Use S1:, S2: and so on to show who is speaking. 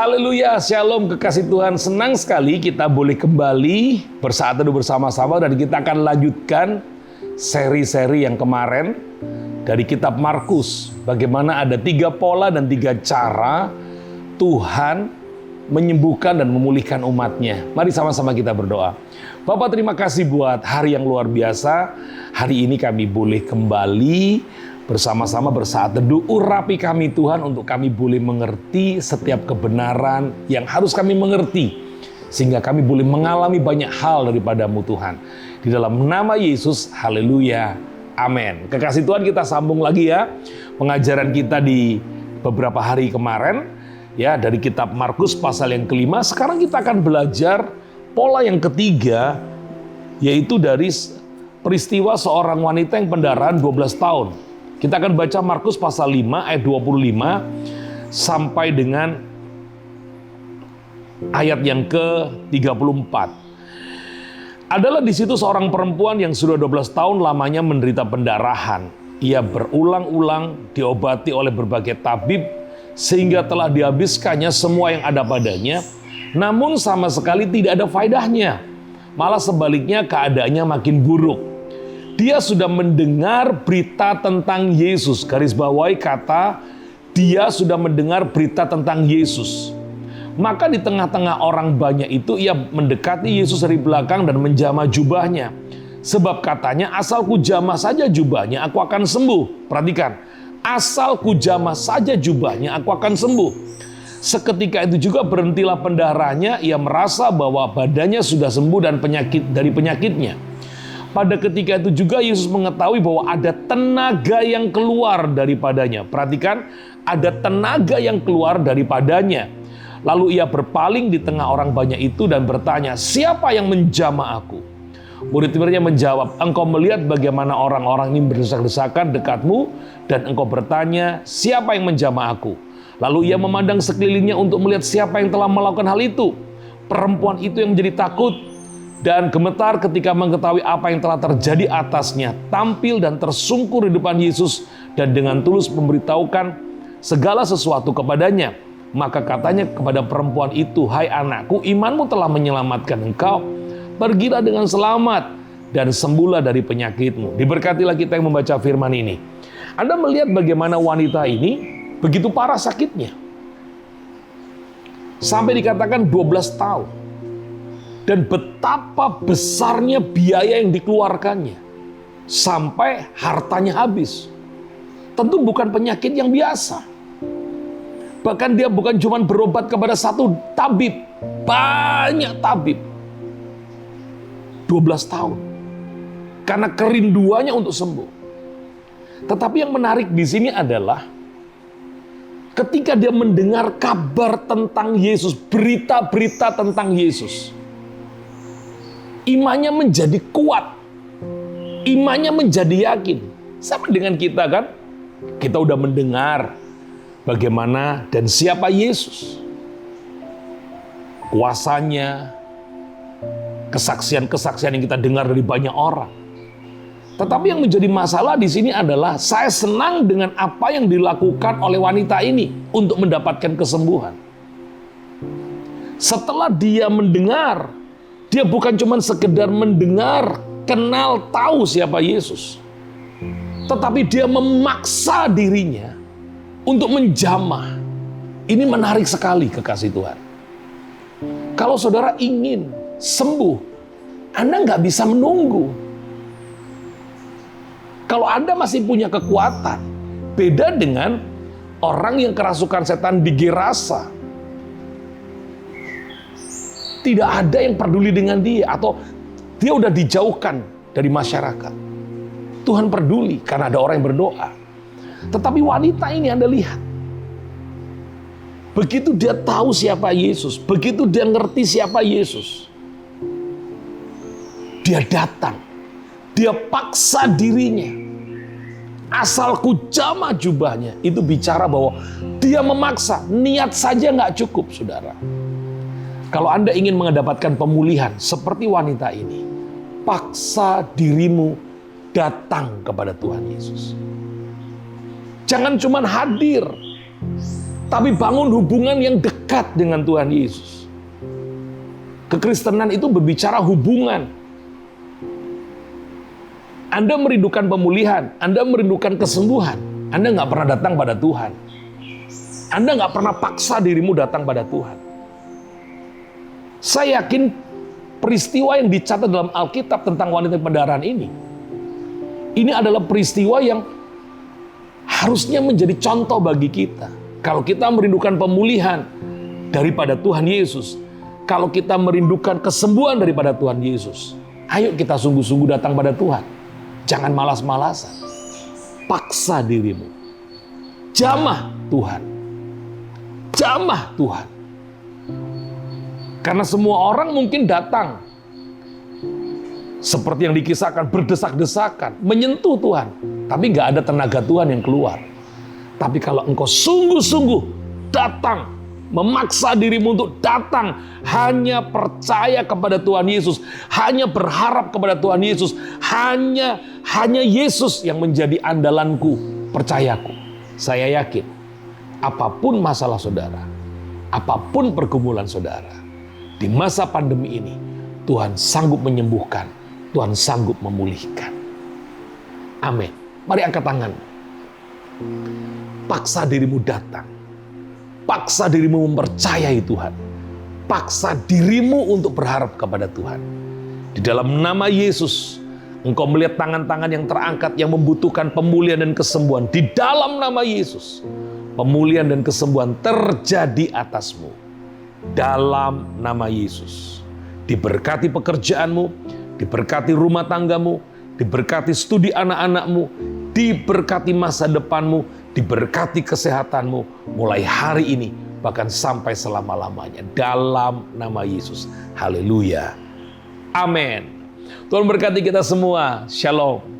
S1: Haleluya, shalom kekasih Tuhan. Senang sekali kita boleh kembali bersatu bersama-sama dan kita akan lanjutkan seri-seri yang kemarin dari kitab Markus. Bagaimana ada 3 pola dan 3 cara Tuhan menyembuhkan dan memulihkan umatnya. Mari sama-sama kita berdoa. Bapak, terima kasih buat hari yang luar biasa. Hari ini kami boleh kembali bersama-sama bersaat teduh. Urapi kami Tuhan untuk kami boleh mengerti setiap kebenaran yang harus kami mengerti. Sehingga kami boleh mengalami banyak hal daripadamu Tuhan. Di dalam nama Yesus, haleluya, amin. Kekasih Tuhan, kita sambung lagi ya. Pengajaran kita di beberapa hari kemarin. Ya, dari kitab Markus pasal yang kelima. Sekarang kita akan belajar pola yang ketiga. Yaitu dari peristiwa seorang wanita yang pendarahan 12 tahun. Kita akan baca Markus pasal 5 ayat 25 sampai dengan ayat yang ke-34. Adalah di situ seorang perempuan yang sudah 12 tahun lamanya menderita pendarahan. Ia berulang-ulang diobati oleh berbagai tabib sehingga telah dihabiskannya semua yang ada padanya, namun sama sekali tidak ada faedahnya. Malah sebaliknya keadaannya makin buruk. Dia sudah mendengar berita tentang Yesus. Garis bawahi kata, dia sudah mendengar berita tentang Yesus. Maka di tengah-tengah orang banyak itu, ia mendekati Yesus dari belakang dan menjamah jubahnya. Sebab katanya, asal ku jamah saja jubahnya, aku akan sembuh. Perhatikan, asal ku jamah saja jubahnya, aku akan sembuh. Seketika itu juga berhentilah pendarahannya, ia merasa bahwa badannya sudah sembuh dan dari penyakitnya. Pada ketika itu juga Yesus mengetahui bahwa ada tenaga yang keluar daripadanya. Perhatikan, ada tenaga yang keluar daripadanya. Lalu ia berpaling di tengah orang banyak itu dan bertanya, siapa yang menjamah aku? Murid-muridnya menjawab, engkau melihat bagaimana orang-orang ini berdesak-desakan dekatmu dan engkau bertanya, siapa yang menjamah aku? Lalu ia memandang sekelilingnya untuk melihat siapa yang telah melakukan hal itu. Perempuan itu yang menjadi takut dan gemetar ketika mengetahui apa yang telah terjadi atasnya, tampil dan tersungkur di depan Yesus dan dengan tulus memberitahukan segala sesuatu kepadanya. Maka katanya kepada perempuan itu, hai anakku, imanmu telah menyelamatkan engkau. Pergilah dengan selamat dan sembuhlah dari penyakitmu. Diberkatilah kita yang membaca firman ini. Anda melihat bagaimana wanita ini begitu parah sakitnya. Sampai dikatakan 12 tahun. Dan betapa besarnya biaya yang dikeluarkannya. Sampai hartanya habis. Tentu bukan penyakit yang biasa. Bahkan dia bukan cuma berobat kepada satu tabib. Banyak tabib. 12 tahun. Karena kerinduannya untuk sembuh. Tetapi yang menarik di sini adalah ketika dia mendengar kabar tentang Yesus, berita-berita tentang Yesus, imannya menjadi kuat. Imannya menjadi yakin. Sama dengan kita kan? Kita udah mendengar bagaimana dan siapa Yesus. Kuasanya, kesaksian-kesaksian yang kita dengar dari banyak orang. Tetapi yang menjadi masalah di sini adalah saya senang dengan apa yang dilakukan oleh wanita ini untuk mendapatkan kesembuhan. Setelah dia mendengar, dia bukan cuma sekedar mendengar, kenal, tahu siapa Yesus. Tetapi dia memaksa dirinya untuk menjamah. Ini menarik sekali kekasih Tuhan. Kalau saudara ingin sembuh, Anda nggak bisa menunggu. Kalau Anda masih punya kekuatan, beda dengan orang yang kerasukan setan di Gerasa. Tidak ada yang peduli dengan dia, atau dia udah dijauhkan dari masyarakat. Tuhan peduli karena ada orang yang berdoa. Tetapi wanita ini Anda lihat, begitu dia tahu siapa Yesus, begitu dia ngerti siapa Yesus, dia datang, dia paksa dirinya. Asal ku jamah jubahnya, itu bicara bahwa dia memaksa, niat saja nggak cukup, saudara. Kalau Anda ingin mendapatkan pemulihan seperti wanita ini, paksa dirimu datang kepada Tuhan Yesus. Jangan cuma hadir, tapi bangun hubungan yang dekat dekat dengan Tuhan Yesus. Kekristenan itu berbicara hubungan. Anda merindukan pemulihan, Anda merindukan kesembuhan, Anda nggak pernah datang pada Tuhan. Anda nggak pernah paksa dirimu datang pada Tuhan. Saya yakin peristiwa yang dicatat dalam Alkitab tentang wanita pendarahan ini adalah peristiwa yang harusnya menjadi contoh bagi kita. Kalau kita merindukan pemulihan daripada Tuhan Yesus, kalau kita merindukan kesembuhan daripada Tuhan Yesus, ayo kita sungguh-sungguh datang pada Tuhan. Jangan malas-malasan. Paksa dirimu. Jamah Tuhan. Jamah Tuhan. Karena semua orang mungkin datang seperti yang dikisahkan, berdesak-desakan, menyentuh Tuhan. Tapi nggak ada tenaga Tuhan yang keluar. Tapi kalau engkau sungguh-sungguh datang, memaksa dirimu untuk datang, hanya percaya kepada Tuhan Yesus, hanya berharap kepada Tuhan Yesus, hanya Yesus yang menjadi andalanku, percayaku. Saya yakin, apapun masalah saudara, apapun pergumulan saudara, di masa pandemi ini, Tuhan sanggup menyembuhkan, Tuhan sanggup memulihkan. Amin. Mari angkat tangan. Paksa dirimu datang. Paksa dirimu mempercayai Tuhan. Paksa dirimu untuk berharap kepada Tuhan. Di dalam nama Yesus, engkau melihat tangan-tangan yang terangkat yang membutuhkan pemulihan dan kesembuhan. Di dalam nama Yesus, pemulihan dan kesembuhan terjadi atasmu. Dalam nama Yesus. Diberkati pekerjaanmu, diberkati rumah tanggamu, diberkati studi anak-anakmu, diberkati masa depanmu, diberkati kesehatanmu mulai hari ini bahkan sampai selama-lamanya dalam nama Yesus. Haleluya. Amin. Tuhan berkati kita semua. Shalom.